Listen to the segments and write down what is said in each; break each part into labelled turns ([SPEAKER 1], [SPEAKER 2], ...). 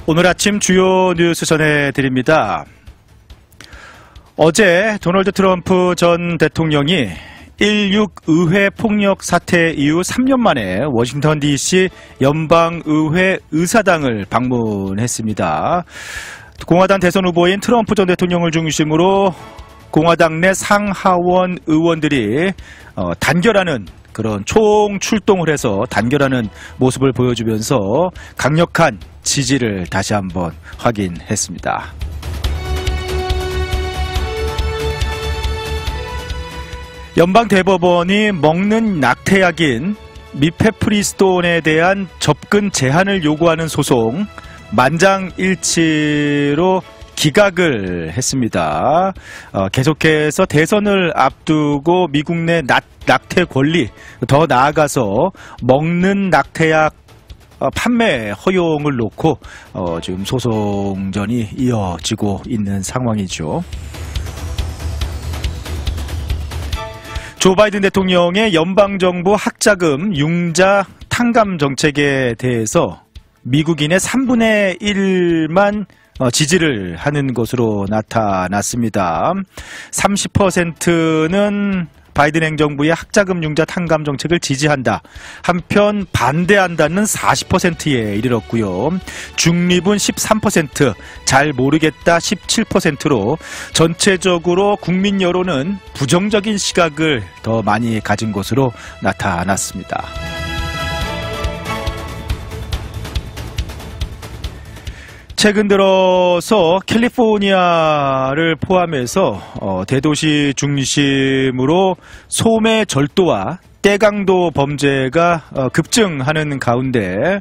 [SPEAKER 1] 오늘 아침 주요 뉴스 전해드립니다. 어제 도널드 트럼프 전 대통령이 16 의회 폭력 사태 이후 3년 만에 워싱턴 DC 연방의회 의사당을 방문했습니다. 공화당 대선 후보인 트럼프 전 대통령을 중심으로 공화당 내 상하원 의원들이 단결하는 그런 총출동을 해서 단결하는 모습을 보여주면서 강력한 지지를 다시 한번 확인했습니다. 연방대법원이 먹는 낙태약인 미페프리스톤에 대한 접근 제한을 요구하는 소송 만장일치로 기각을 했습니다. 계속해서 대선을 앞두고 미국 내 낙태 권리, 더 나아가서 먹는 낙태약 판매 허용을 놓고 지금 소송전이 이어지고 있는 상황이죠. 조 바이든 대통령의 연방정부 학자금 융자 탕감 정책에 대해서 미국인의 3분의 1만 지지를 하는 것으로 나타났습니다. 30%는 바이든 행정부의 학자금 융자 탕감 정책을 지지한다. 한편 반대한다는 40%에 이르렀고요. 중립은 13%, 잘 모르겠다 17%로 전체적으로 국민 여론은 부정적인 시각을 더 많이 가진 것으로 나타났습니다. 최근 들어서 캘리포니아를 포함해서 대도시 중심으로 소매 절도와 떼강도 범죄가 급증하는 가운데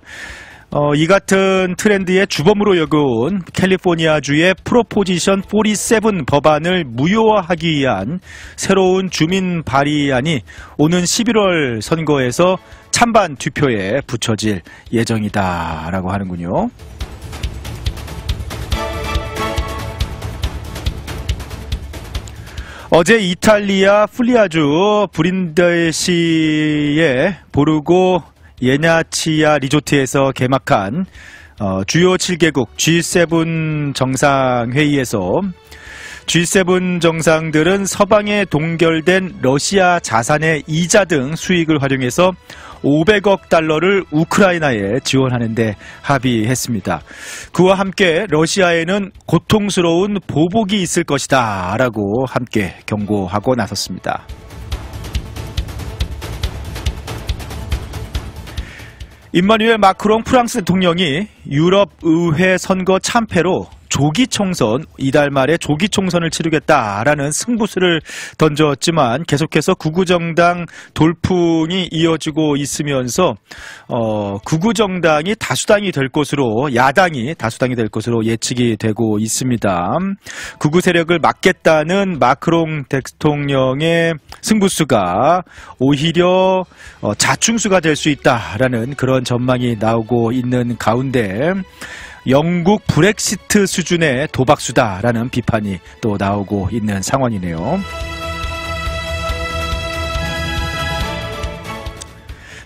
[SPEAKER 1] 이 같은 트렌드의 주범으로 여겨온 캘리포니아주의 프로포지션 47 법안을 무효화하기 위한 새로운 주민 발의안이 오는 11월 선거에서 찬반 투표에 붙여질 예정이다라고 하는군요. 어제 이탈리아 플리아주 브린델시의 보르고 예냐치아 리조트에서 개막한 주요 7개국 G7 정상회의에서 G7 정상들은 서방에 동결된 러시아 자산의 이자 등 수익을 활용해서 500억 달러를 우크라이나에 지원하는 데 합의했습니다. 그와 함께 러시아에는 고통스러운 보복이 있을 것이다 라고 함께 경고하고 나섰습니다. 임마누엘 마크롱 프랑스 대통령이 유럽 의회 선거 참패로 조기 총선, 이달 말에 조기 총선을 치르겠다라는 승부수를 던졌지만 계속해서 구구정당 돌풍이 이어지고 있으면서 구구정당이 다수당이 될 것으로, 야당이 다수당이 될 것으로 예측이 되고 있습니다. 구구 세력을 막겠다는 마크롱 대통령의 승부수가 오히려 자충수가 될 수 있다라는 그런 전망이 나오고 있는 가운데 영국 브렉시트 수준의 도박수다라는 비판이 또 나오고 있는 상황이네요.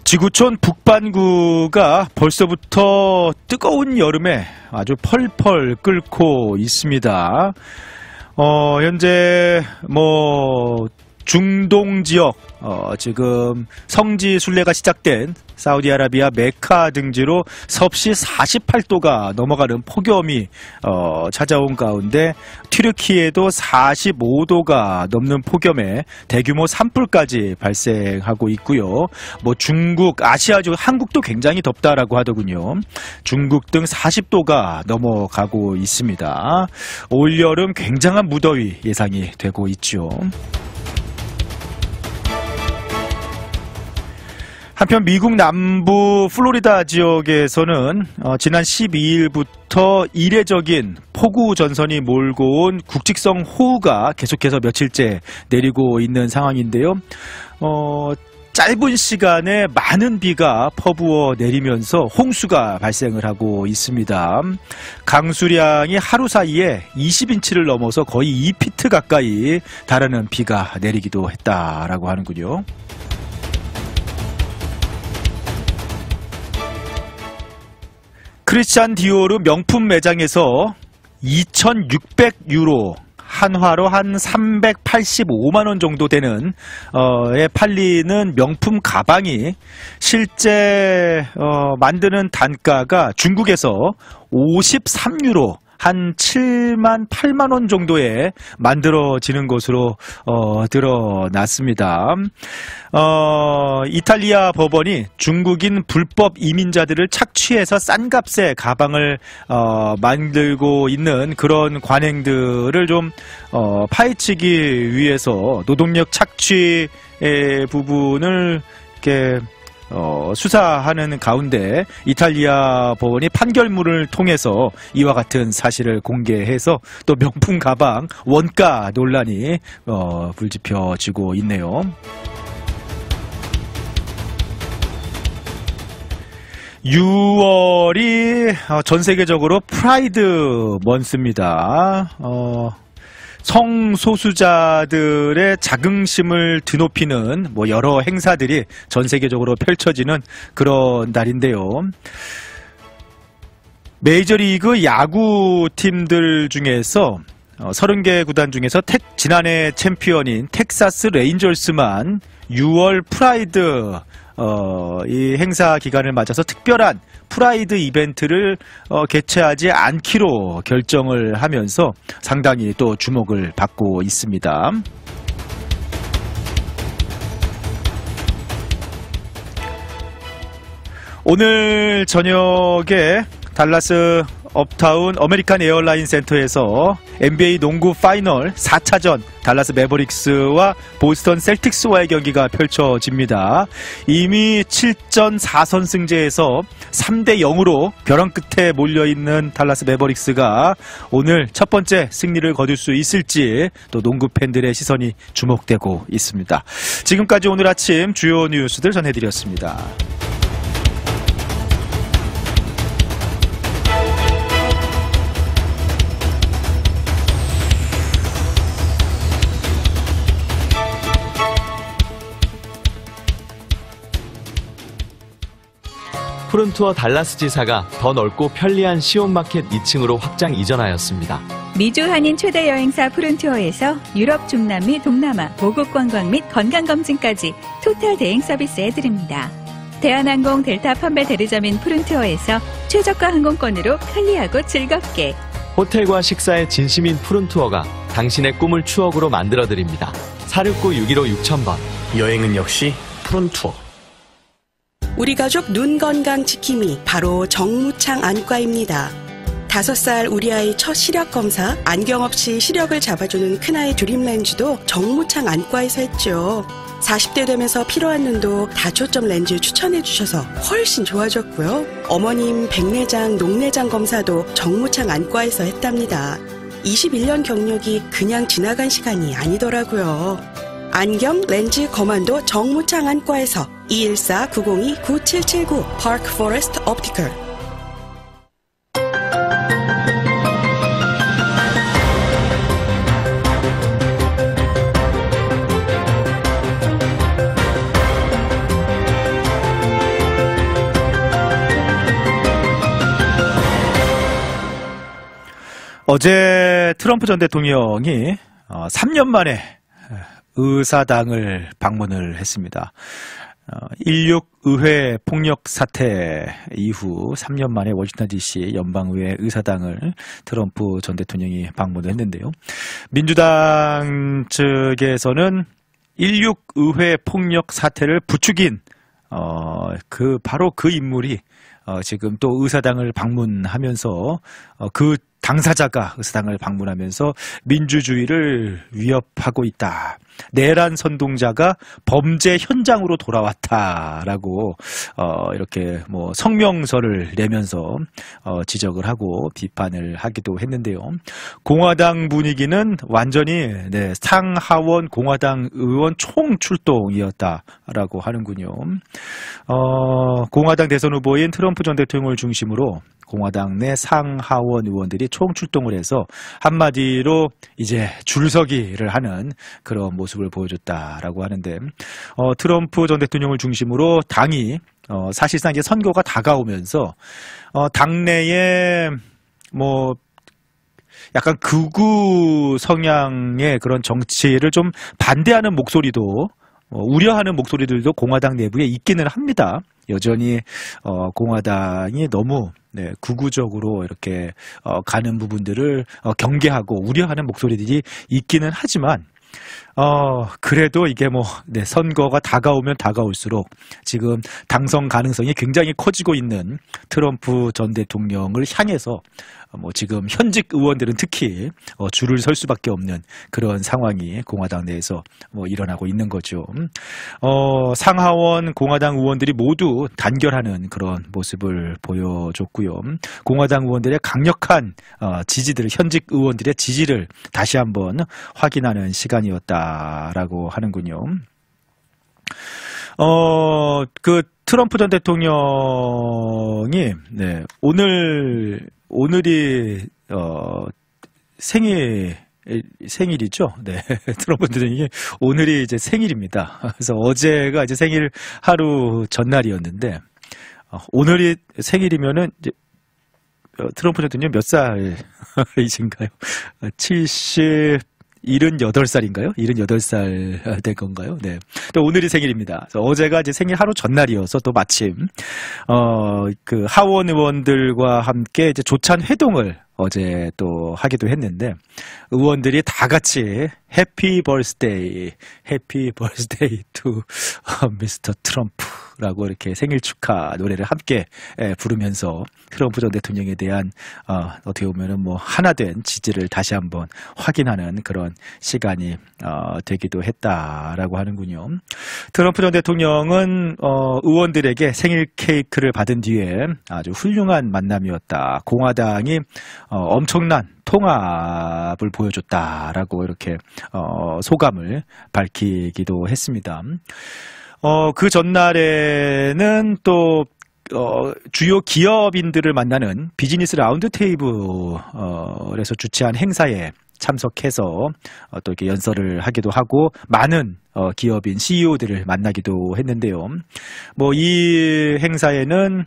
[SPEAKER 1] 지구촌 북반구가 벌써부터 뜨거운 여름에 아주 펄펄 끓고 있습니다. 현재 중동 지역 지금 성지 순례가 시작된 사우디아라비아 메카 등지로 섭씨 48도가 넘어가는 폭염이 찾아온 가운데 튀르키예도 45도가 넘는 폭염에 대규모 산불까지 발생하고 있고요. 중국, 아시아 중 한국도 굉장히 덥다라고 하더군요. 중국 등 40도가 넘어가고 있습니다. 올여름 굉장한 무더위 예상이 되고 있죠. 한편 미국 남부 플로리다 지역에서는 지난 12일부터 이례적인 폭우 전선이 몰고 온 국직성 호우가 계속해서 며칠째 내리고 있는 상황인데요. 짧은 시간에 많은 비가 퍼부어 내리면서 홍수가 발생을 하고 있습니다. 강수량이 하루 사이에 20인치를 넘어서 거의 2피트 가까이 달하는 비가 내리기도 했다라고 하는군요. 크리스찬 디오르 명품 매장에서 2,600유로, 한화로 한 385만 원 정도 되는 에 팔리는 명품 가방이 실제 만드는 단가가 중국에서 53유로, 한 7만 8만 원 정도에 만들어지는 것으로 드러났습니다. 이탈리아 법원이 중국인 불법 이민자들을 착취해서 싼 값에 가방을 만들고 있는 그런 관행들을 좀 파헤치기 위해서 노동력 착취의 부분을 이렇게 수사하는 가운데 이탈리아 법원이 판결문을 통해서 이와 같은 사실을 공개해서 또 명품 가방 원가 논란이 불지펴지고 있네요. 6월이 전 세계적으로 프라이드 먼스입니다. 성소수자들의 자긍심을 드높이는 여러 행사들이 전 세계적으로 펼쳐지는 그런 날인데요. 메이저리그 야구팀들 중에서 30개 구단 중에서 지난해 챔피언인 텍사스 레인저스만 6월 프라이드 이 행사 기간을 맞아서 특별한 프라이드 이벤트를 개최하지 않기로 결정을 하면서 상당히 또 주목을 받고 있습니다. 오늘 저녁에 달라스 업타운 어메리칸 에어라인 센터에서 NBA 농구 파이널 4차전 달라스 매버릭스와 보스턴 셀틱스와의 경기가 펼쳐집니다. 이미 7전 4선승제에서 3대 0으로 벼랑 끝에 몰려있는 달라스 매버릭스가 오늘 첫 번째 승리를 거둘 수 있을지 또 농구 팬들의 시선이 주목되고 있습니다. 지금까지 오늘 아침 주요 뉴스들 전해드렸습니다.
[SPEAKER 2] 푸른투어 달라스 지사가 더 넓고 편리한 시온마켓 2층으로 확장 이전하였습니다.
[SPEAKER 3] 미주 한인 최대 여행사 푸른투어에서 유럽, 중남미, 동남아, 모국 관광 및 건강검진까지 토탈 대행 서비스 해드립니다. 대한항공 델타 판매 대리점인 푸른투어에서 최저가 항공권으로 편리하고 즐겁게.
[SPEAKER 2] 호텔과 식사의 진심인 푸른투어가 당신의 꿈을 추억으로 만들어드립니다. 469-615-6000번.
[SPEAKER 4] 여행은 역시 푸른투어.
[SPEAKER 5] 우리 가족 눈 건강 지킴이 바로 정무창 안과입니다. 5살 우리 아이 첫 시력 검사, 안경 없이 시력을 잡아주는 큰아이 드림렌즈도 정무창 안과에서 했죠. 40대 되면서 피로한 눈도 다초점 렌즈 추천해 주셔서 훨씬 좋아졌고요. 어머님 백내장, 녹내장 검사도 정무창 안과에서 했답니다. 21년 경력이 그냥 지나간 시간이 아니더라고요. 안경, 렌즈, 거만도 정무창 안과에서 214-902-9779 파크 포레스트 옵티컬.
[SPEAKER 1] 어제 트럼프 전 대통령이 3년 만에 의사당을 방문을 했습니다. 16 의회 폭력 사태 이후 3년 만에 워싱턴 DC 연방의회 의사당을 트럼프 전 대통령이 방문을 했는데요. 민주당 측에서는 16 의회 폭력 사태를 부추긴 바로 그 인물이 지금 또 의사당을 방문하면서 그 당사자가 의사당을 방문하면서 민주주의를 위협하고 있다. 내란 선동자가 범죄 현장으로 돌아왔다라고 이렇게 성명서를 내면서 지적을 하고 비판을 하기도 했는데요. 공화당 분위기는 완전히 상하원 공화당 의원 총출동이었다라고 하는군요. 공화당 대선 후보인 트럼프 전 대통령을 중심으로 공화당 내 상하원 의원들이 총출동을 해서 한마디로 이제 줄서기를 하는 그런 모습을 보여줬다라고 하는데, 트럼프 전 대통령을 중심으로 당이 사실상 이제 선거가 다가오면서 당내에 뭐 약간 극우 성향의 그런 정치를 좀 반대하는 목소리도 우려하는 목소리들도 공화당 내부에 있기는 합니다. 여전히 공화당이 너무 극우적으로 이렇게 가는 부분들을 경계하고 우려하는 목소리들이 있기는 하지만 그래도 이게 선거가 다가오면 다가올수록 지금 당선 가능성이 굉장히 커지고 있는 트럼프 전 대통령을 향해서 지금 현직 의원들은 특히 줄을 설 수밖에 없는 그런 상황이 공화당 내에서 일어나고 있는 거죠. 상하원 공화당 의원들이 모두 단결하는 그런 모습을 보여줬고요. 공화당 의원들의 강력한 지지들을, 현직 의원들의 지지를 다시 한번 확인하는 시간이었다라고 하는군요. 그 트럼프 전 대통령이 오늘이 생일이죠. 네. 트럼프 대통령이 오늘이 이제 생일입니다. 그래서 어제가 이제 생일 하루 전날이었는데, 오늘이 생일이면은 이제 트럼프 대통령 몇 살이신가요? 78살인가요? 78살 될 건가요? 네. 또 오늘이 생일입니다. 그래서 어제가 이제 생일 하루 전날이어서 또 마침, 그 하원 의원들과 함께 이제 조찬 회동을 어제 또 하기도 했는데, 의원들이 다 같이 해피 버스데이 투 미스터 트럼프라고 이렇게 생일 축하 노래를 함께 부르면서 트럼프 전 대통령에 대한 어떻게 보면은 하나된 지지를 다시 한번 확인하는 그런 시간이 되기도 했다라고 하는군요. 트럼프 전 대통령은 의원들에게 생일 케이크를 받은 뒤에 아주 훌륭한 만남이었다. 공화당이 엄청난 통합을 보여줬다라고 이렇게 소감을 밝히기도 했습니다. 그 전날에는 또 주요 기업인들을 만나는 비즈니스 라운드 테이블에서 주최한 행사에 참석해서 또 이렇게 연설을 하기도 하고 많은 기업인 CEO들을 만나기도 했는데요. 이 행사에는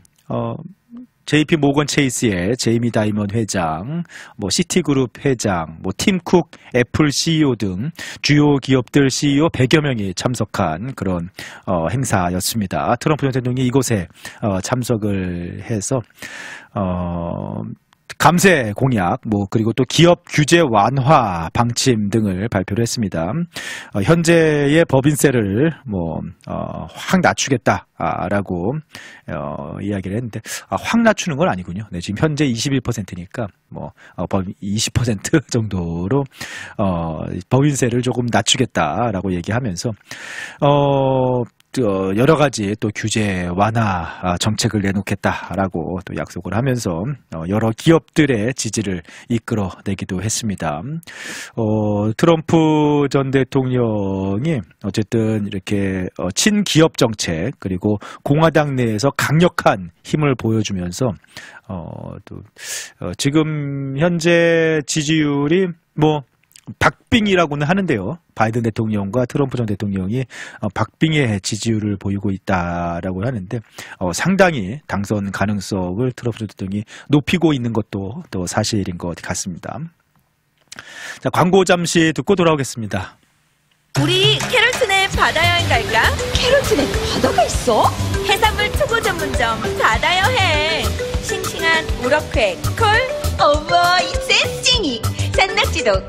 [SPEAKER 1] JP 모건 체이스의 제이미 다이먼 회장, 시티그룹 회장, 팀쿡 애플 CEO 등 주요 기업들 CEO 100여 명이 참석한 그런 행사였습니다. 트럼프 전 대통령이 이곳에 참석을 해서 감세 공약, 그리고 또 기업 규제 완화 방침 등을 발표를 했습니다. 현재의 법인세를 확 낮추겠다라고 이야기를 했는데, 확 낮추는 건 아니군요. 네, 지금 현재 21%니까 20% 정도로 법인세를 조금 낮추겠다라고 얘기하면서 여러 가지 또 규제 완화 정책을 내놓겠다라고 또 약속을 하면서 여러 기업들의 지지를 이끌어내기도 했습니다. 트럼프 전 대통령이 어쨌든 이렇게 친기업 정책 그리고 공화당 내에서 강력한 힘을 보여주면서 지금 현재 지지율이 박빙이라고는 하는데요. 바이든 대통령과 트럼프 전 대통령이 박빙의 지지율을 보이고 있다라고 하는데, 상당히 당선 가능성을 트럼프 전 대통령이 높이고 있는 것도 또 사실인 것 같습니다. 자, 광고 잠시 듣고 돌아오겠습니다.
[SPEAKER 6] 우리 캐롤튼에 바다 여행 갈까?
[SPEAKER 7] 캐롤튼에 바다가 있어?
[SPEAKER 6] 해산물 투고 전문점 바다 여행. 싱싱한 우럭회 콜.
[SPEAKER 7] 어머, 이 센싱이 산낙지도 콜.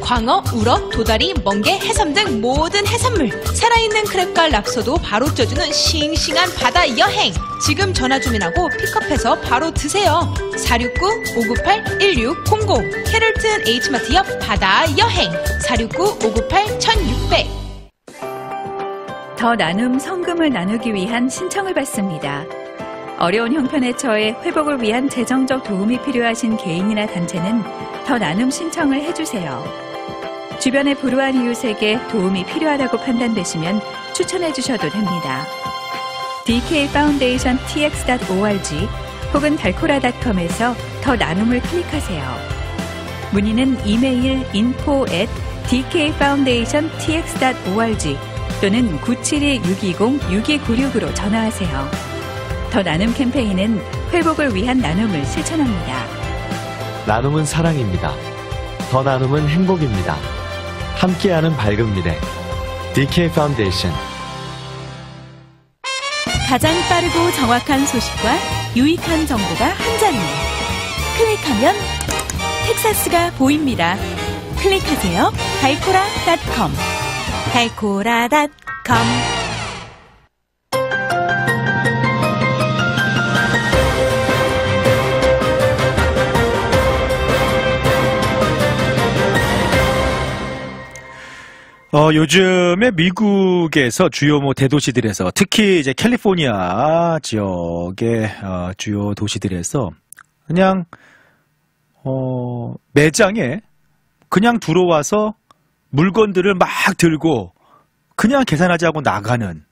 [SPEAKER 7] 광어, 우럭, 도다리, 멍게, 해삼 등 모든 해산물, 살아있는 크랩과 랍스터도 바로 쪄주는 싱싱한 바다 여행. 지금 전화 주문하고 픽업해서 바로 드세요. 469-598-1600 캐롤튼 H마트 옆 바다 여행 469-598-1600.
[SPEAKER 3] 더 나눔 성금을 나누기 위한 신청을 받습니다. 어려운 형편에 처해 회복을 위한 재정적 도움이 필요하신 개인이나 단체는 더 나눔 신청을 해주세요. 주변의 불우한 이웃에게 도움이 필요하다고 판단되시면 추천해 주셔도 됩니다. DKFoundation.tx.org 혹은 달코라.com에서 더 나눔을 클릭하세요. 문의는 이메일 info@dkfoundationtx.org 또는 972-620-6296으로 전화하세요. 더 나눔 캠페인은 회복을 위한 나눔을 실천합니다.
[SPEAKER 2] 나눔은 사랑입니다. 더 나눔은 행복입니다. 함께하는 밝은 미래 DK 파운데이션.
[SPEAKER 7] 가장 빠르고 정확한 소식과 유익한 정보가 한자리에. 클릭하면 텍사스가 보입니다. 클릭하세요. 달코라.com. 달코라.com.
[SPEAKER 1] 요즘에 미국에서 주요 대도시들에서 특히 이제 캘리포니아 지역의 주요 도시들에서 그냥 매장에 그냥 들어와서 물건들을 막 들고 그냥 계산하지 않고 나가는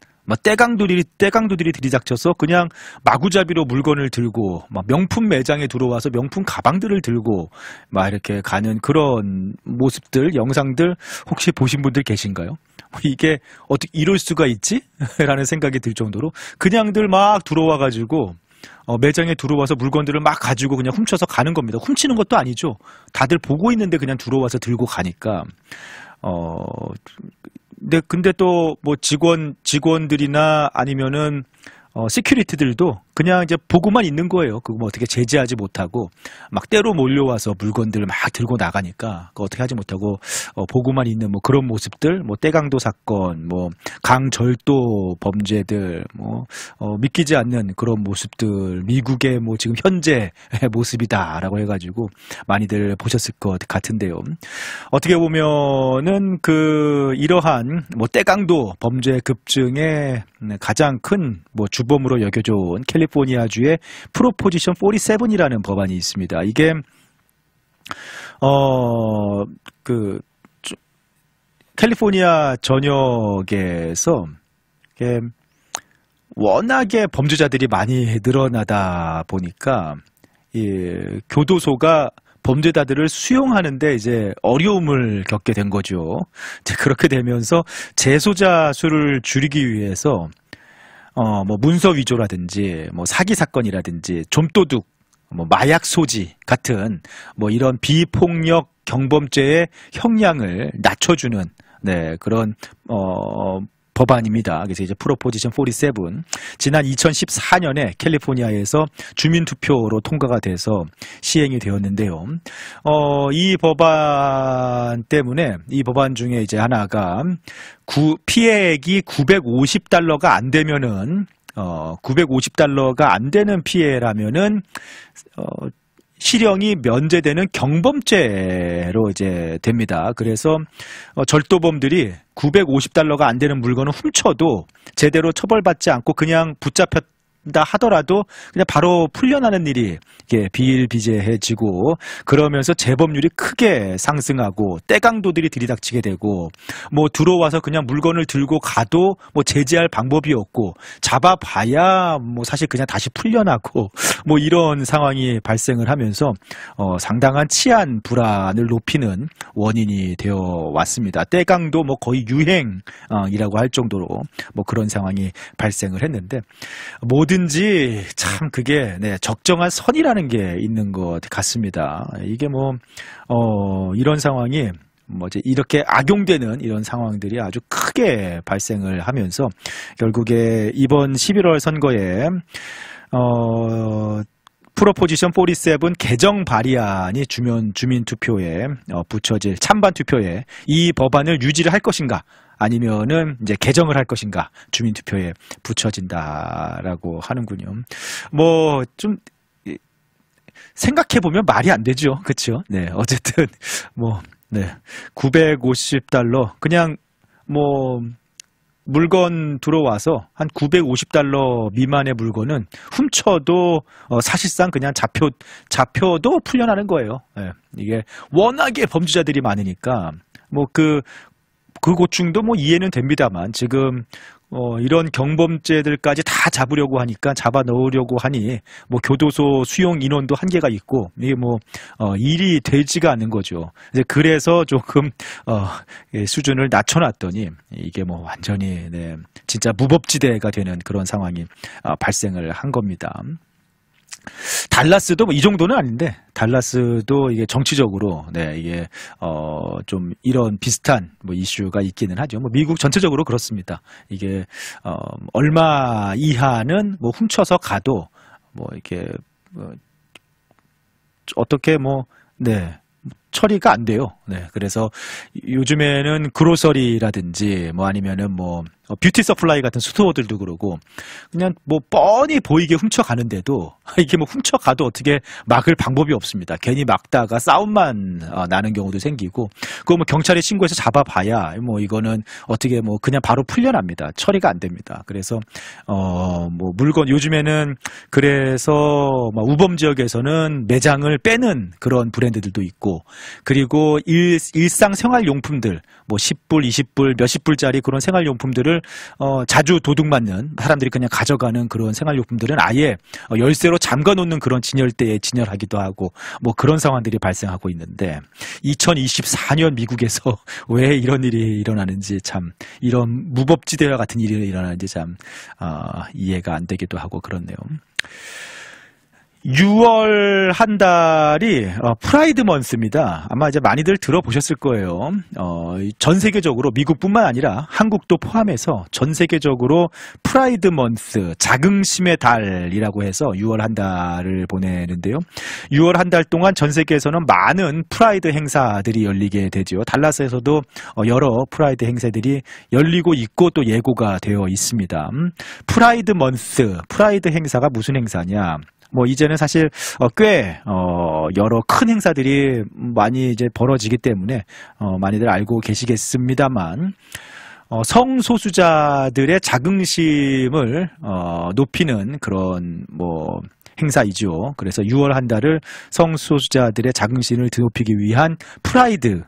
[SPEAKER 1] 떼강도들이 들이닥쳐서 그냥 마구잡이로 물건을 들고 막 명품 매장에 들어와서 명품 가방들을 들고 막 이렇게 가는 그런 모습들, 영상들 혹시 보신 분들 계신가요? 이게 어떻게 이럴 수가 있지? 라는 생각이 들 정도로 그냥들 막 들어와가지고 매장에 들어와서 물건들을 막 가지고 그냥 훔쳐서 가는 겁니다. 훔치는 것도 아니죠. 다들 보고 있는데 그냥 들어와서 들고 가니까 근데 또 직원들이나 아니면은 시큐리티들도 그냥 이제 보고만 있는 거예요. 그거 어떻게 제재하지 못하고 막 때로 몰려와서 물건들을 막 들고 나가니까 그거 어떻게 하지 못하고 보고만 있는 그런 모습들, 떼강도 사건, 강절도 범죄들, 믿기지 않는 그런 모습들, 미국의 지금 현재 모습이다라고 해가지고 많이들 보셨을 것 같은데요. 어떻게 보면은 이러한 떼강도 범죄 급증의 가장 큰 주범으로 여겨져 온 캘리포니아주의 프로포지션 47이라는 법안이 있습니다. 이게 캘리포니아 전역에서 워낙에 범죄자들이 많이 늘어나다 보니까 교도소가 범죄자들을 수용하는데 이제 어려움을 겪게 된 거죠. 그렇게 되면서 재소자 수를 줄이기 위해서 문서 위조라든지 사기 사건이라든지 좀도둑, 마약 소지 같은 이런 비폭력 경범죄의 형량을 낮춰주는 그런 법안입니다. 그래서 이제 프로포지션 47 지난 2014년에 캘리포니아에서 주민투표로 통과가 돼서 시행이 되었는데요. 이 법안 때문에 이 법안 중에 이제 하나가 피해액이 $950가 안 되면은 $950가 안 되는 피해라면은 실형이 면제되는 경범죄로 이제 됩니다. 그래서 절도범들이 $950가 안 되는 물건을 훔쳐도 제대로 처벌받지 않고 그냥 붙잡혔다 하더라도 그냥 바로 풀려나는 일이 비일비재해지고 그러면서 재범률이 크게 상승하고 떼강도들이 들이닥치게 되고 들어와서 그냥 물건을 들고 가도 제재할 방법이 없고 잡아봐야 사실 그냥 다시 풀려나고 이런 상황이 발생을 하면서 상당한 치안 불안을 높이는 원인이 되어 왔습니다. 떼강도 거의 유행이라고 할 정도로 그런 상황이 발생을 했는데 뭐든지 참 그게 적정한 선이라는 게 있는 것 같습니다. 이게 이런 상황이 이제 이렇게 악용되는 이런 상황들이 아주 크게 발생을 하면서 결국에 이번 11월 선거에 프로포지션 47 개정 발의안이 주민 투표에 붙여질 찬반 투표에 이 법안을 유지를 할 것인가 아니면은 이제 개정을 할 것인가 주민 투표에 붙여진다라고 하는군요. 좀 생각해 보면 말이 안 되죠, 그렇죠? 어쨌든 $950 그냥 물건 들어와서 한 $950 미만의 물건은 훔쳐도 사실상 그냥 잡혀도 풀려나는 거예요. 이게 워낙에 범죄자들이 많으니까 그 고충도 뭐 이해는 됩니다만 지금 이런 경범죄들까지 다 잡으려고 하니까 잡아 넣으려고 하니 뭐 교도소 수용 인원도 한계가 있고 이게 뭐 일이 되지가 않는 거죠. 이제 그래서 조금 수준을 낮춰놨더니 이게 뭐 완전히 네, 진짜 무법지대가 되는 그런 상황이 발생을 한 겁니다. 달라스도 뭐 이 정도는 아닌데 달라스도 이게 정치적으로 네 이게 좀 이런 비슷한 뭐 이슈가 있기는 하죠. 뭐 미국 전체적으로 그렇습니다. 이게 얼마 이하는 뭐 훔쳐서 가도 뭐 이렇게 어떻게 뭐 네. 처리가 안 돼요. 네, 그래서 요즘에는 그로서리라든지 뭐 아니면은 뭐 뷰티 서플라이 같은 스토어들도 그러고 그냥 뭐 뻔히 보이게 훔쳐가는데도 이게 뭐 훔쳐가도 어떻게 막을 방법이 없습니다. 괜히 막다가 싸움만 나는 경우도 생기고 그거 뭐 경찰에 신고해서 잡아봐야 뭐 이거는 어떻게 뭐 그냥 바로 풀려납니다. 처리가 안 됩니다. 그래서 뭐 물건 요즘에는 그래서 막 우범 지역에서는 매장을 빼는 그런 브랜드들도 있고 그리고 일상 생활용품들 뭐 10불, 20불, 몇십 불짜리 그런 생활용품들을 자주 도둑맞는 사람들이 그냥 가져가는 그런 생활용품들은 아예 열쇠로 잠가 놓는 그런 진열대에 진열하기도 하고 뭐 그런 상황들이 발생하고 있는데 2024년 미국에서 왜 이런 일이 일어나는지 참 이런 무법지대와 같은 일이 일어나는지 참 이해가 안 되기도 하고 그렇네요. 6월 한 달이 프라이드 먼스입니다. 아마 이제 많이들 들어보셨을 거예요. 전 세계적으로 미국뿐만 아니라 한국도 포함해서 전 세계적으로 프라이드 먼스, 자긍심의 달이라고 해서 6월 한 달을 보내는데요. 6월 한 달 동안 전 세계에서는 많은 프라이드 행사들이 열리게 되죠. 달라스에서도 여러 프라이드 행사들이 열리고 있고 또 예고가 되어 있습니다. 프라이드 먼스, 프라이드 행사가 무슨 행사냐? 뭐 이제는 사실 꽤 여러 큰 행사들이 많이 이제 벌어지기 때문에 많이들 알고 계시겠습니다만 성소수자들의 자긍심을 높이는 그런 뭐 행사이죠. 그래서 6월 한 달을 성소수자들의 자긍심을 높이기 위한 프라이드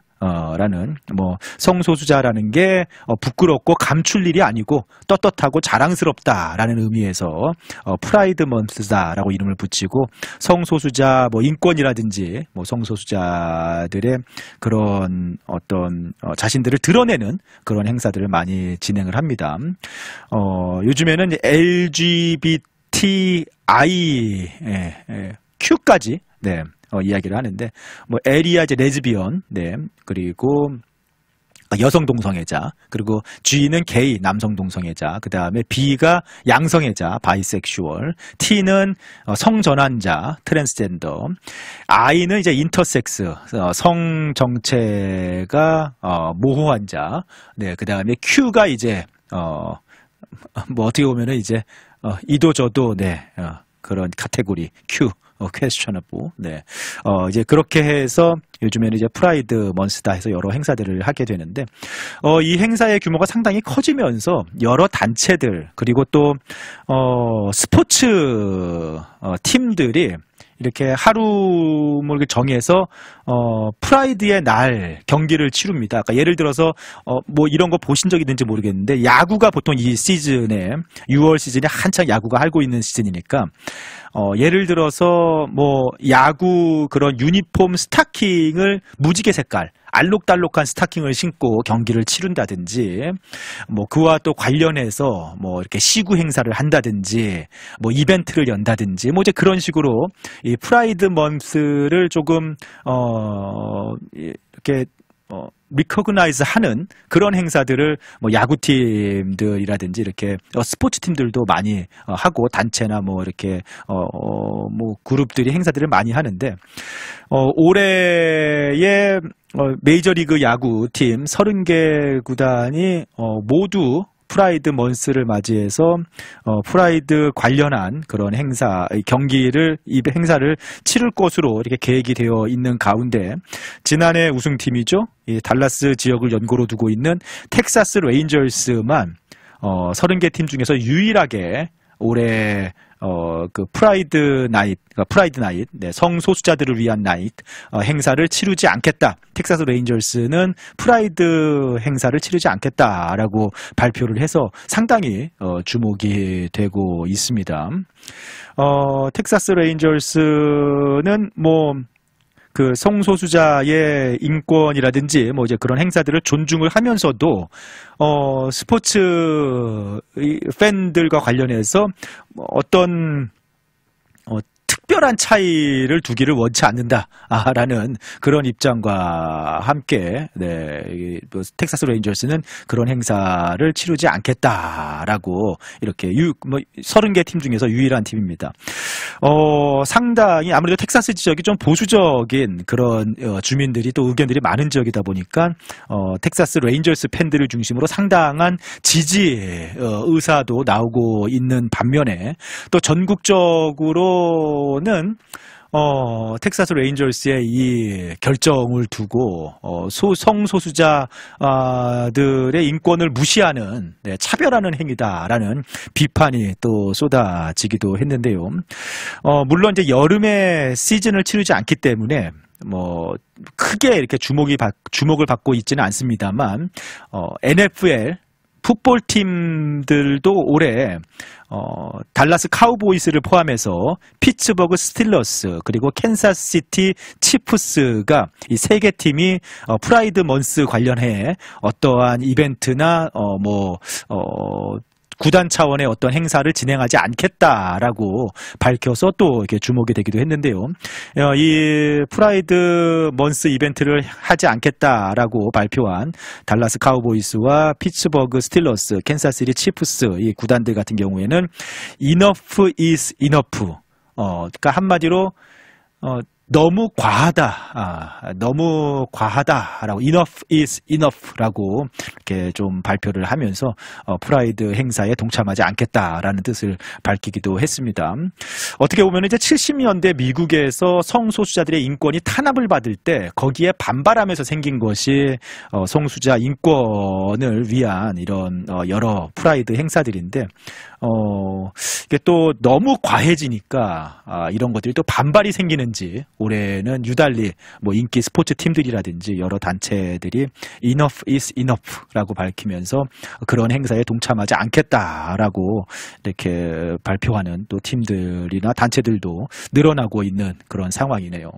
[SPEAKER 1] 라는 뭐 성소수자라는 게 부끄럽고 감출 일이 아니고 떳떳하고 자랑스럽다라는 의미에서 프라이드 먼스다라고 이름을 붙이고 성소수자 뭐 인권이라든지 뭐 성소수자들의 그런 어떤 자신들을 드러내는 그런 행사들을 많이 진행을 합니다. 요즘에는 LGBTIQ까지 네. 이야기를 하는데 뭐 L이야 이제 레즈비언, 네 그리고 여성 동성애자, 그리고 G는 게이 남성 동성애자, 그 다음에 B가 양성애자 바이섹슈얼, T는 성전환자 트랜스젠더, I는 이제 인터섹스 성 정체가 모호한 자, 네 그 다음에 Q가 이제 뭐 어떻게 보면은 이제 이도 저도 네 그런 카테고리 Q. questionable. 네. 이제 그렇게 해서 요즘에는 이제 프라이드 먼스다 해서 여러 행사들을 하게 되는데, 이 행사의 규모가 상당히 커지면서 여러 단체들, 그리고 또, 스포츠, 팀들이 이렇게 하루를 정해서 프라이드의 날 경기를 치릅니다. 그러니까 예를 들어서 뭐 이런 거 보신 적 있는지 모르겠는데 야구가 보통 이 시즌에 6월 시즌에 한창 야구가 하고 있는 시즌이니까 예를 들어서 뭐 야구 그런 유니폼 스타킹을 무지개 색깔 알록달록한 스타킹을 신고 경기를 치른다든지 뭐 그와 또 관련해서 뭐 이렇게 시구 행사를 한다든지 뭐 이벤트를 연다든지 뭐 이제 그런 식으로 이 프라이드 먼스를 조금 이렇게 리커그나이즈 하는 그런 행사들을 뭐 야구팀들이라든지 이렇게 스포츠 팀들도 많이 하고 단체나 뭐 이렇게 뭐 그룹들이 행사들을 많이 하는데 올해의 메이저리그 야구팀 30개 구단이 모두 프라이드 먼스를 맞이해서 프라이드 관련한 그런 행사, 경기를 이 행사를 치를 것으로 이렇게 계획이 되어 있는 가운데 지난해 우승팀이죠. 이 달라스 지역을 연고로 두고 있는 텍사스 레인저스만 30개 팀 중에서 유일하게 올해 그 프라이드 나잇, 네, 성소수자들을 위한 나잇 행사를 치르지 않겠다. 텍사스 레인저스는 프라이드 행사를 치르지 않겠다라고 발표를 해서 상당히 주목이 되고 있습니다. 텍사스 레인저스는 그 성소수자의 인권이라든지 이제 그런 행사들을 존중을 하면서도 스포츠 팬들과 관련해서 어떤 특별한 차이를 두기를 원치 않는다라는 그런 입장과 함께 텍사스 레인저스는 그런 행사를 치르지 않겠다라고 이렇게 30개 팀 중에서 유일한 팀입니다. 상당히 아무래도 텍사스 지역이 좀 보수적인 그런 주민들이 또 의견들이 많은 지역이다 보니까 텍사스 레인저스 팬들을 중심으로 상당한 지지 의사도 나오고 있는 반면에 또 전국적으로는 텍사스 레인저스의 이 결정을 두고 성소수자들의 인권을 무시하는 차별하는 행위다라는 비판이 또 쏟아지기도 했는데요. 물론 이제 여름에 시즌을 치르지 않기 때문에 크게 이렇게 주목을 받고 있지는 않습니다만 NFL 풋볼 팀들도 올해 달라스 카우보이스를 포함해서 피츠버그 스틸러스 그리고 캔사스시티 치프스가 이 세 개 팀이 프라이드 먼스 관련해 어떠한 이벤트나 구단 차원의 어떤 행사를 진행하지 않겠다라고 밝혀서 또 이렇게 주목이 되기도 했는데요. 이 프라이드 먼스 이벤트를 하지 않겠다라고 발표한 달라스 카우보이스와 피츠버그 스틸러스, 캔사스시티 치프스 이 구단들 같은 경우에는 enough is enough. 그러니까 한마디로 너무 과하다라고 enough is enough라고 이렇게 좀 발표를 하면서 프라이드 행사에 동참하지 않겠다라는 뜻을 밝히기도 했습니다. 어떻게 보면 이제 70년대 미국에서 성소수자들의 인권이 탄압을 받을 때 거기에 반발하면서 생긴 것이 성소수자 인권을 위한 이런 여러 프라이드 행사들인데 이게 또 너무 과해지니까 이런 것들이 또 반발이 생기는지 올해는 유달리 인기 스포츠 팀들이라든지 여러 단체들이 enough is enough라고 밝히면서 그런 행사에 동참하지 않겠다라고 이렇게 발표하는 또 팀들이나 단체들도 늘어나고 있는 그런 상황이네요.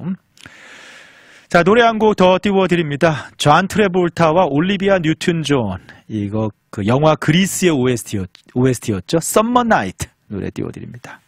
[SPEAKER 1] 자, 노래 한 곡 더 띄워드립니다. 존 트래볼타와 올리비아 뉴튼 존. 이거 그 영화 그리스의 OST였죠. Summer Night 노래 띄워드립니다.